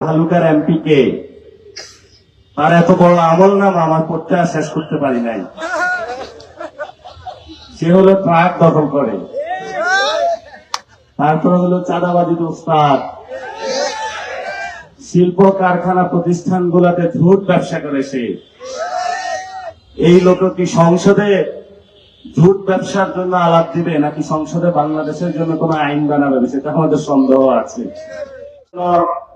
ভালুকার MP কে? তার এত বড় আমল নাম আমার পড়তে আর শেষ করতে পারি নাই। সে হলো ট্রাক দখল করে, তারপরে হলো চাঁদাবাজির উস্তাদ, শিল্প কারখানা প্রতিষ্ঠানগুলোতে ঝুট ব্যবসা করে সে। এই লোক কি সংসদে ঝুট ব্যবসার জন্য আলাপ দিবে, নাকি সংসদে বাংলাদেশের জন্য কোন আইন বানাবে, সেটা আমাদের সন্দেহ আছে।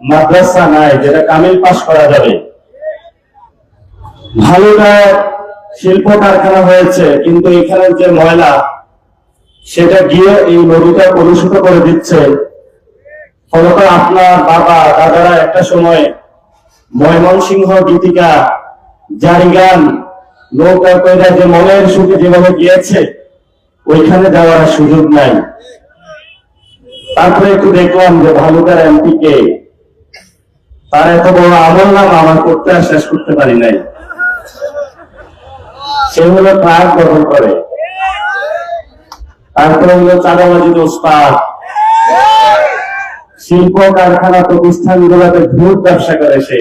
মাদ্রাসা নাই যেটা কামিল পাস করা যাবে। ভালুকায় শিল্প কারখানা হয়েছে, কিন্তু এখানে যে ময়লা সেটা গিয়ে এই নদীটা কলুষিত করে দিচ্ছে। ফলত আপনার বাবা দাদারা একটা সময় ময়মনসিংহ গীতিকা জারিগান নৌকা কইরা যে মনের সুখে যেভাবে গিয়েছে, ওইখানে যাওয়ার সুযোগ নাই। তারপরে একটু দেখলাম যে ভালুকার এমপি কে? তার এত বড় আমল নাম আমার করতে আর শেষ করতে পারি নাই। সে হলো ট্রাক দখল করে, তারপরে হলো চাঁদাবাজির ওস্তাদ, শিল্প কারখানা প্রতিষ্ঠানগুলোতে ঝুট ব্যবসা করে সে।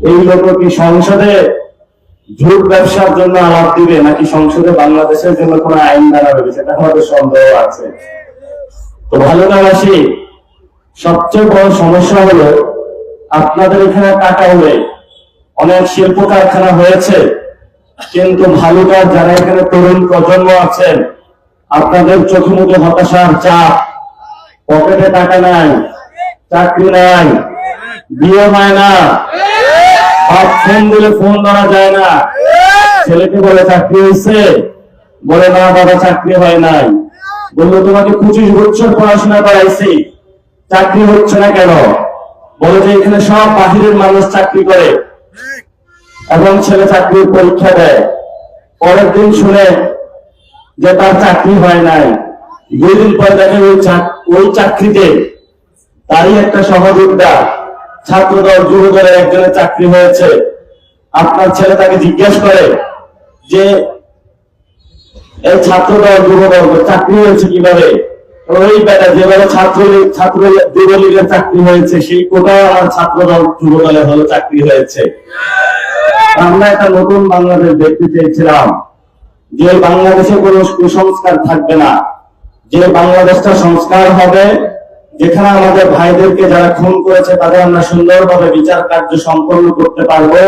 এই লোক কি সংসদে ঝুট ব্যবসার জন্য আলাপ দিবে, নাকি সংসদে বাংলাদেশের জন্য কোন আইন বানাবে, সেটা আমাদের সন্দেহ আছে। তো ভালুকাবাসী, সবচেয়ে বড় সমস্যা হলো আপনাদের এখানে টাকাউলে অনেক শিল্প কারখানা হয়েছে, কিন্তু ভালুকার যারা এখানে তরুণ প্রজন্ম আছেন, আপনাদের চোখে মুখে হতাশার চাপ। পকেটে টাকা নাই, চাকরি নাই, বিয়ে হয় না, ফোন দিলে ফোন ধরা যায় না। ছেলেকে বলে চাকরি হয়েছে, বলে না বাবা চাকরি হয় নাই। বললো তোমাকে 25 বছর পড়াশোনা করাইছি, চাকরি হচ্ছে না কেন? বলে যে এখানে সব বাহিরের মানুষ চাকরি করে, এবং ছেলে চাকরির পরীক্ষা দেয়। পরের দিন শুনে যে তার চাকরি হয় নাই। 2 দিন পর দেখে ওই চাকরিতে তারই একটা সহযোদ্ধা ছাত্রদল যুবদলের একজনের চাকরি হয়েছে। আপনার ছেলে তাকে জিজ্ঞেস করে যে এই ছাত্রদল যুবদল চাকরি হয়েছে কিভাবে? ওই বেটা যেভাবে ছাত্র যুবলীগের চাকরি হয়েছে, সেই কোটাও আমার ছাত্রদল যুবদলের হলো চাকরি হয়েছে। আমরা একটা নতুন বাংলাদেশ দেখতে চেয়েছিলাম, যে বাংলাদেশে কোনো কুসংস্কার থাকবে না, যে বাংলাদেশটা সংস্কার হবে, যেখানে আমাদের ভাইদেরকে যারা খুন করেছে তাদের আমরা সুন্দরভাবে বিচার কার্য সম্পন্ন করতে পারবো।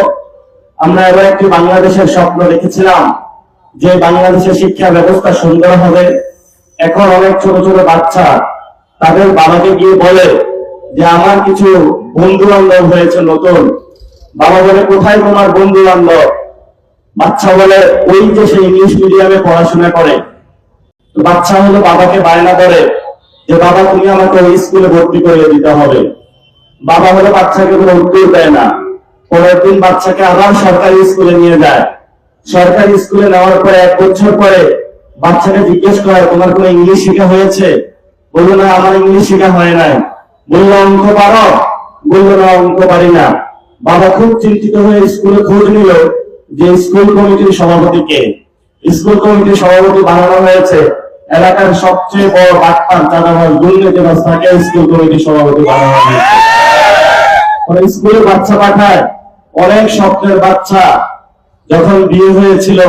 আমরা এবার একটি বাংলাদেশের স্বপ্ন দেখেছিলাম, যে বাংলাদেশের শিক্ষা ব্যবস্থা সুন্দর হবে। এখন অনেক ছোট ছোট বাচ্চা তাদের বাবাকে গিয়ে বলে যে আমার কিছু বন্ধু বান্ধব হয়েছে নতুন। বাবা বলে কোথায় তোমার বন্ধু বান্ধব? বাচ্চা বলে ওই যে সে ইংলিশ মিডিয়ামে পড়াশোনা করে। তো বাচ্চা হলো বাবাকে বায়না করে যে বাবা তুমি আমাকে ওই স্কুলে ভর্তি করে দিতে হবে। বাবা হলো বাচ্চাকে কোনো উত্তর দেয় না। পরের দিন বাচ্চাকে আবার সরকারি স্কুলে নিয়ে যায়। সরকারি স্কুলে নেওয়ার পরে 1 বছর পরে বাচ্চাকে জিজ্ঞেস করে তোমার কোনো ইংলিশ শেখা হয়েছে? বললো না আমার ইংলিশ শেখা হয় নাই। বললো অঙ্ক পারো? বললো না অঙ্ক পারি না। বাবা খুব চিন্তিত হয়ে স্কুলে খোঁজ নিল যে স্কুল কমিটির সভাপতি কে। স্কুল কমিটির সভাপতি বানানো হয়েছে এলাকার সবচেয়ে বড় বাটপার চাঁদাবাজ দুর্নীতিবাজ তাকে স্কুল কমিটির সভাপতি বানানো হয়েছে। স্কুলে বাচ্চা পাঠায়, অনেক স্বপ্নের বাচ্চা। যখন বিয়ে হয়েছিল,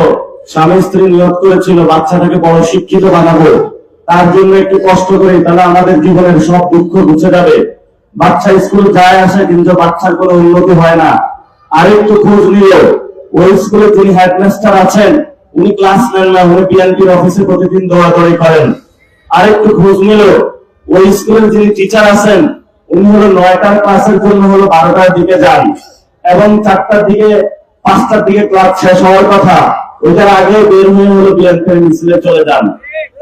স্বামী স্ত্রী নিয়োগ করেছিল বাচ্চাটাকে বড় শিক্ষিত বানাবো, তার জন্য একটু কষ্ট করি, তাহলে আমাদের জীবনের সব দুঃখ মুছে যাবে। বাচ্চা স্কুল যায় আসে, কিন্তু বাচ্চার কোনো উন্নতি হয় না। আরেকটু খোঁজ নিল, ওই স্কুলে যিনি হেডমাস্টার আছেন উনি ক্লাস নেন না, উনি বিএনপির অফিসে প্রতিদিন দৌড়াদৌড়ি করেন। আরেকটু খোঁজ নিল, ওই স্কুলের যিনি টিচার আছেন উনি হলো 9টার ক্লাসের জন্য হলো 12টার দিকে যান, এবং 4টার দিকে 5টার দিকে ক্লাস শেষ হওয়ার কথা, ওইটার আগে বের হয়ে হলো বিএনপির মিছিলে চলে যান।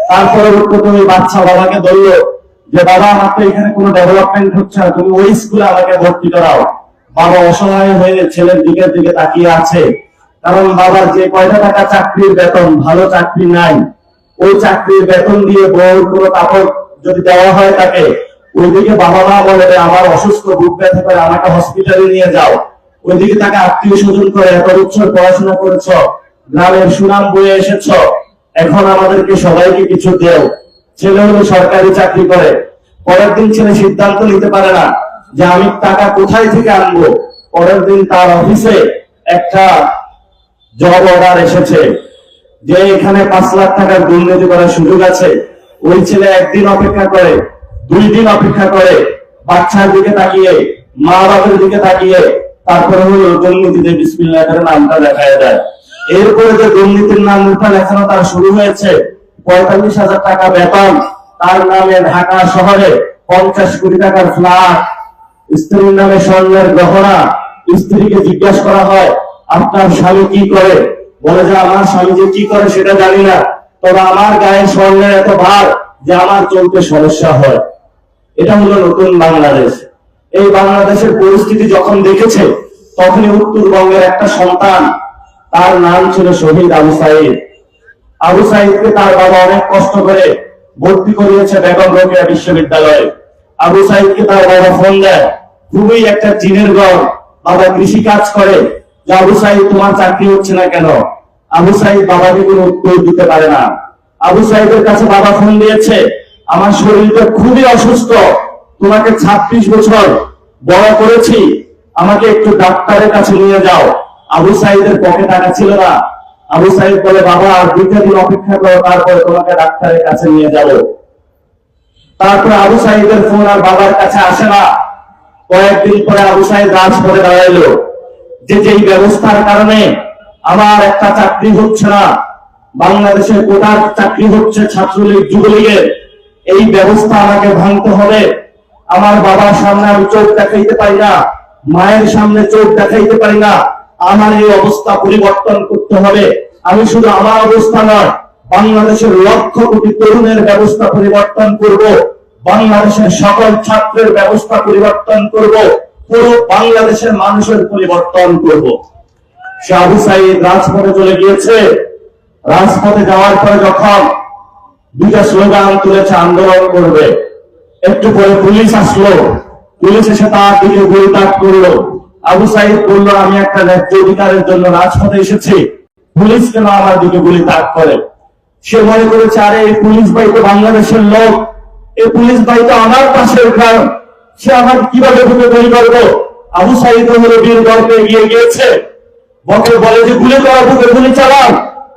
তার পরবর্তীতে ওই বাচ্চা বাবাকে বললো যে বাবা আমার তো এখানে কোনো ডেভেলপমেন্ট হচ্ছে না, তুমি ওই স্কুলে আমাকে ভর্তি করাও। বাবা অসহায় হয়ে ছেলের দিকে তাকিয়ে আছে, কারণ বাবার যে কয়টা টাকা চাকরির বেতন, ভালো চাকরি নাই। ওই চাকরির বেতন দিয়ে বউর কোনো কাপড় যদি দেওয়া হয় তাকে, ওইদিকে বাবা মা বলে আমার অসুস্থ, বুক ব্যথা করে আমাকে হসপিটালে নিয়ে যাও। ওইদিকে তাকে আত্মীয় স্বজন করে এত বছর পড়াশোনা করেছ, গ্রামের সুনাম বয়ে এসেছ, এখন আমাদেরকে সবাইকে কিছু দেও। ছেলে হলো সরকারি চাকরি করে, পরের দিন ছেলে সিদ্ধান্ত নিতে পারে না যে আমি টাকা কোথায় থেকে আনবো। পরের দিন তার অফিসে একটা জব অর্ডার এসেছে যে এখানে 5 লাখ টাকার দুর্নীতি করার সুযোগ আছে। ওই ছেলে একদিন অপেক্ষা করে, 2 দিন অপেক্ষা করে, বাচ্চার দিকে তাকিয়ে, মা বাবার দিকে তাকিয়ে, তারপরে হলো দুর্নীতিতে বিসমিল্লাহ করে নামটা দেখায় দেয়। এরপরে যে দুর্নীতির নামটা লেখানো তার শুরু হয়েছে, 45,000 টাকা বেতন, তার নামে ঢাকা শহরে 50 কোটি টাকার ফ্ল্যাট, স্ত্রীর নামে স্বর্ণের গহনা। স্ত্রীকে জিজ্ঞাসা করা হয় আপনার স্বামী কি করে, বলে যে আমার স্বামী যে কি করে সেটা জানি না, তবে আমার গায়ে স্বর্ণের এত ভার যে আমার চলতে সমস্যা হয়। এটা হলো নতুন বাংলাদেশ। এই বাংলাদেশের পরিস্থিতি যখন দেখেছে তখনই উত্তরবঙ্গের একটা সন্তান, তার নাম ছিল শহীদ আবু সাইদ। আবু সাইদকে তার বাবা অনেক কষ্ট করে ভর্তি করিয়েছে বেগম রোকেয়া বিশ্ববিদ্যালয়ে। আবু সাইদকে তার বাবা ফোন দেয়, খুবই একটা চীনের ঘর, বাবা কৃষি কাজ করে, যে আবু সাইদ তোমার চাকরি হচ্ছে না কেন। আবু সাইদ বাবাকে কোনো উত্তর দিতে পারে না। আবু সাইদের কাছে বাবা ফোন দিয়েছে, আমার শরীরটা খুবই অসুস্থ, তোমাকে 26 বছর বড় করেছি, আমাকে একটু ডাক্তারের কাছে নিয়ে যাও। আবু সাইদের পকেটে টাকা ছিল না। আবু সাইদ বলে বাবা আর 2টা দিন অপেক্ষা করো, তারপরে তোমাকে ডাক্তারের কাছে নিয়ে যাব। তারপরে আবু সাইদের ফোন আর বাবার কাছে আসে না। কয়েকদিন পরে আবু সাইদ রাজপথে দাঁড়াইলো যে যেই ব্যবস্থার কারণে আমার একটা চাকরি হচ্ছে না, বাংলাদেশের কোটার চাকরি হচ্ছে ছাত্রলীগ যুবলীগের, এই ব্যবস্থা আমাকে ভাঙতে হবে। আমার বাবার সামনে আমি চোখ দেখাইতে পারি না, মায়ের সামনে চোখ দেখাইতে পারি না, আমার এই অবস্থা পরিবর্তন করতে হবে। আমি শুধু আমার অবস্থা নয়, বাংলাদেশের লক্ষ কোটি তরুণের ব্যবস্থা পরিবর্তন করব, বাংলাদেশের সকল ছাত্রের ব্যবস্থা পরিবর্তন করব, পুরো বাংলাদেশের মানুষের পরিবর্তন করব। সে আবু সাইদ রাজপথে চলে গিয়েছে। রাজপথে যাওয়ার পরে যখন 2টা স্লোগান তুলেছে আন্দোলন করবে, একটু পরে পুলিশ আসলো, পুলিশ এসে তার দিকে গুলিতাক করলো। আবু সাইদ বলল আমি একটা ন্যায্য অধিকারের জন্য রাজপথে এসেছি, পুলিশ কেন আমার দিকে গুলিতাক করে। সে মনে করেছে আরে এই পুলিশ ভাই তো বাংলাদেশের লোক, এই পুলিশ ভাই তো আমার পাশের গ্রাম, সে আমাকে কিভাবে ঢুকে গুলি করবো। আবু সাইদ হলো বীর গল্পে এগিয়ে গিয়েছে, বকে বলে যে গুলি করা, বুকে গুলি চালাও,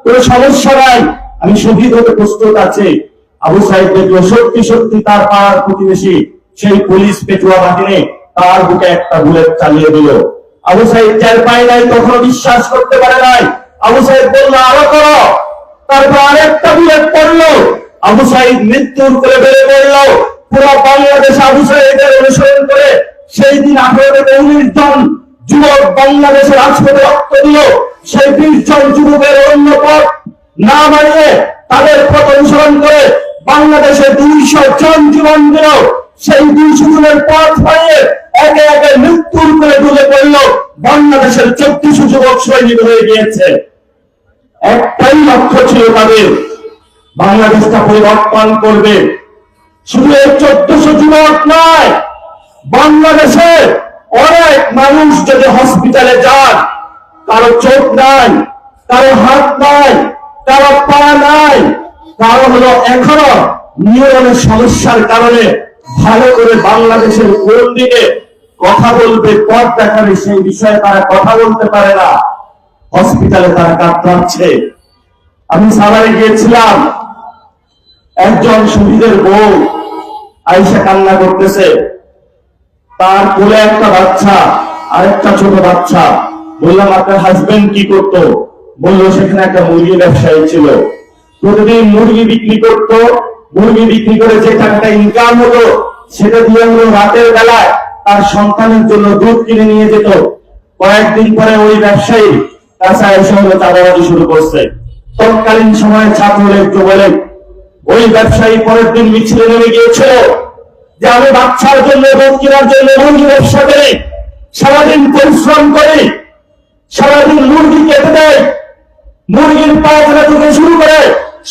কোনো সমস্যা নাই, আমি শহীদ হতে প্রস্তুত আছি। আবু সাইদ দেখলো সত্যি সত্যি তার পাড়ার প্রতিবেশী সেই পুলিশ পেটুয়া বাহিনী তার বুকে একটা বুলেট চালিয়ে দিল। আবু সাইদ টের পায় নাই, তখন বিশ্বাস করতে পারে নাই। আবু সাইদ বলল আরো করো, তারপর আরেকটা বুলেট পড়লো। আবু সাইদ মৃত্যুর করে বেড়ে পড়লো। পুরো বাংলাদেশ আবু সাইদের অনুসরণ করে সেই দিন 18 থেকে 19 জন যুবক বাংলাদেশের রাজপথে রক্ত দিল। সেই 20 জন যুবকের অন্য পথ না মানিয়ে তাদের পথ অনুসরণ করে বাংলাদেশে 200 জন জীবন দিল। সেই 200 জনের পথ মানিয়ে একে একে মৃত্যুর করে ডুবে পড়ল। বাংলাদেশের 1400 যুবক শহীদ হয়ে গিয়েছে। একটাই লক্ষ্য ছিল তাদের, বাংলাদেশটা পরিবর্তন করবে। শুধু এই 1400 যুবক নয়, বাংলাদেশে অনেক মানুষ যদি হসপিটালে যান, কারো চোখ নাই, কারো হাত নাই, কারো পা নাই, কারো হলো এখনো নিউরনের সমস্যার কারণে ভালো করে বাংলাদেশের কোন দিকে কথা বলবে, পথ দেখাবে, সেই বিষয়ে তারা কথা বলতে পারে না। হসপিটালে তারা কাতরাচ্ছে। আমি সাভারে গিয়েছিলাম, একজন শহীদের বউ আয়েশা কান্না করতেছে, তার কোলে একটা বাচ্চা, আরেকটা ছোট বাচ্চা। বললাম আপনার হাজবেন্ড কি করতো? বললো সেখানে একটা মুরগি ব্যবসায়ী ছিল, প্রতিদিন মুরগি বিক্রি করত, মুরগি বিক্রি করে যে টাকাটা ইনকাম হতো সেটা দিয়ে হলো রাতের বেলায় তার সন্তানের জন্য দুধ কিনে নিয়ে যেত। কয়েকদিন পরে ওই ব্যবসায়ী কাছে এসে হলো চাঁদাবাজি শুরু করছে। তৎকালীন সময়ে ছাত্রলীগ যুবলীগ ওই ব্যবসায়ী পরের দিন মিছিলে নেমে গিয়েছিল যে আমি বাচ্চার জন্য দুধ কেনার জন্য মুরগি ব্যবসা করি, সারাদিন পরিশ্রম করি, সারাদিন মুরগি কেটে দেয়, মুরগির পায়খানা থেকে শুরু করে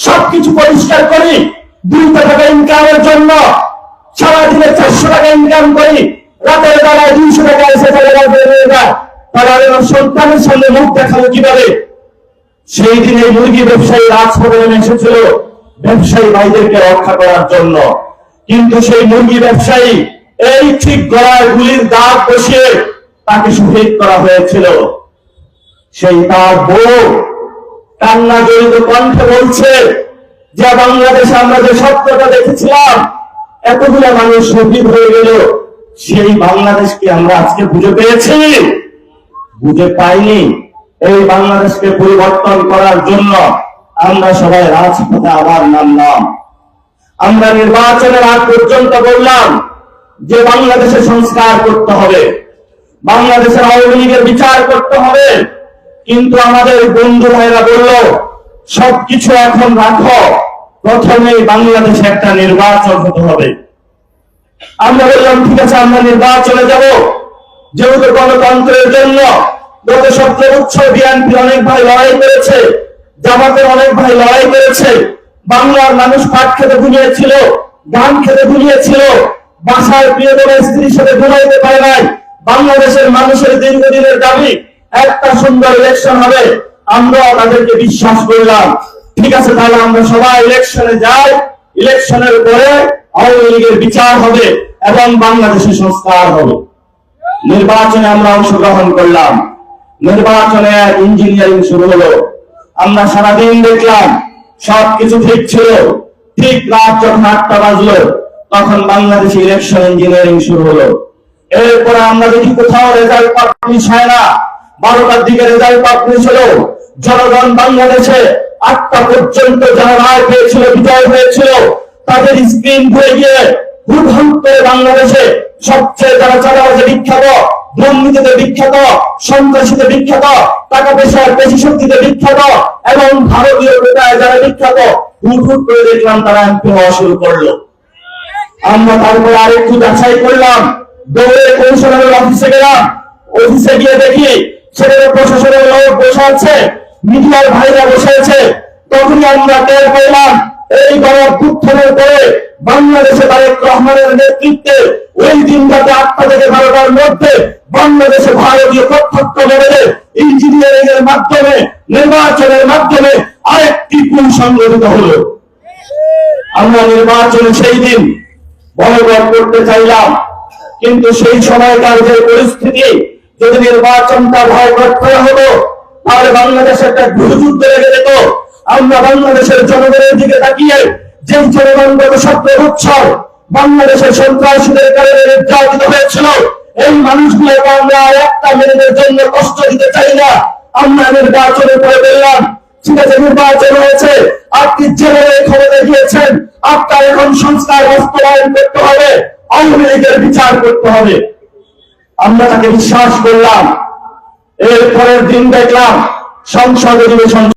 সবকিছু পরিষ্কার করি, 2 টাকা ইনকামের জন্য সারাদিনে 400 টাকা ইনকাম করি, রাতের বেলায় 200 টাকা এসে চলে যায়, তাহলে আমার সন্তানের সামনে মুখ দেখাবো কিভাবে? সেই দিন এই মুরগি ব্যবসায়ী রাজপথে নেমে এসেছিল ব্যবসায়ী ভাইদেরকে রক্ষা করার জন্য। কিন্তু সেই মুরগি ব্যবসায়ী এই ঠিক গলায় গুলির দাগ বসিয়ে তাকে শহীদ করা হয়েছিল। সেই তার বউ কান্না জড়িত কণ্ঠে বলছে যে বাংলাদেশে আমরা যে স্বপ্নটা দেখেছিলাম, এতগুলো মানুষ শহীদ হয়ে গেল, সেই বাংলাদেশকে আমরা আজকে বুঝে পেয়েছি? বুঝে পাইনি। এই বাংলাদেশকে পরিবর্তন করার জন্য আমরা সবাই রাজপথে আবার নামলাম। আমরা নির্বাচনের আগ পর্যন্ত বললাম যে বাংলাদেশে সংস্কার করতে হবে, বাংলাদেশের আওয়ামী লীগের বিচার করতে হবে। কিন্তু আমাদের বন্ধু ভাইরা বলল সবকিছু এখন রাখো, প্রথমেই বাংলাদেশে একটা নির্বাচন হতে হবে। আমরা বললাম ঠিক আছে, আমরা নির্বাচনে যাব। যেহেতু গণতন্ত্রের জন্য গত 17 বছর বিএনপি অনেক ভাই লড়াই করেছে, জামাতের অনেক ভাই লড়াই করেছে, বাংলার মানুষ পাট খেতে ঘুমিয়েছিল, গান খেতে ঘুমিয়েছিল, বাসায় প্রিয়তমের স্ত্রীর সাথে ঘুমাইতে পারে নাই। বাংলাদেশের মানুষের দীর্ঘদিনের দাবি একটা সুন্দর ইলেকশন হবে। আমরা তাদেরকে বিশ্বাস করলাম, ঠিক আছে তাহলে আমরা সবাই ইলেকশনে যাই, ইলেকশনের পরে আওয়ামী লীগের বিচার হবে এবং বাংলাদেশে সংস্কার হবে। নির্বাচনে আমরা অংশগ্রহণ করলাম, নির্বাচনে ইঞ্জিনিয়ারিং শুরু হলো। আমরা সারাদিন দেখলাম সবকিছু ঠিক ছিল। ঠিক রাত যখন 8টা বাজলো তখন বাংলাদেশে ইলেকশন ইঞ্জিনিয়ারিং শুরু হলো। এরপরে আমরা দেখি কোথাও রেজাল্ট পাবলিশ হয় না। 12টার দিকে রেজাল্ট পাবলিশ হলো। জনগণ বাংলাদেশে 8টা পর্যন্ত যারা রায় পেয়েছিল, বিজয় হয়েছিল, তাদের স্ক্রিন হয়ে গিয়ে হুড়হুড় করে বাংলাদেশে সবচেয়ে যারা চাঁদাবাজে বিখ্যাত, দুর্নীতিতে বিখ্যাত, সন্ত্রাসীতে বিখ্যাত, টাকা পয়সার পেশি শক্তিতে বিখ্যাত এবং ভারতীয় কোটায় যারা বিখ্যাত, হুড়হুড় করে দেখলাম তারা এমপি হওয়া শুরু করলো। আমরা তারপরে আরেকটু যাচাই করলাম, দৌড়ে কমিশনারের অফিসে গেলাম। অফিসে গিয়ে দেখি সেখানে প্রশাসনের লোক বসে আছে, মিডিয়ার ভাইরা বসে আছে। তখনই আমরা টের পেলাম এই গণঅভ্যুত্থানের পরে বাংলাদেশে তারেক রহমানের নেতৃত্বে ওই দিন রাতে 8টা থেকে 12টার মধ্যে বাংলাদেশে ভারতীয় প্রত্যক্ষ লেভেলে ইঞ্জিনিয়ারিং এর মাধ্যমে, নির্বাচনের মাধ্যমে আরেকটি কুল সংগঠিত হলো। আমরা নির্বাচনে সেই দিন বলবৎ করতে চাইলাম, কিন্তু সেই সময়কার যে পরিস্থিতি, যদি নির্বাচনটা ভয় করতে হতো তাহলে বাংলাদেশে একটা গৃহযুদ্ধ লেগে যেত। আমরা বাংলাদেশের জনগণের দিকে তাকিয়ে, যে জনগণ গত 17 বছর বাংলাদেশের সন্ত্রাসীদের কারণে নির্যাতিত হয়েছিল, এই মানুষগুলোকে আমরা একটা মিনিটের জন্য কষ্ট দিতে চাই না। আমরা নির্বাচনের পরে বললাম ঠিক আছে, নির্বাচন হয়েছে, আপনি যেভাবে ক্ষমতা গিয়েছেন, আপনার এখন সংস্কার বাস্তবায়ন করতে হবে, আওয়ামী লীগের বিচার করতে হবে। আমরা তাকে বিশ্বাস করলাম। এর পরের দিন দেখলাম সংসদ অধিবেশন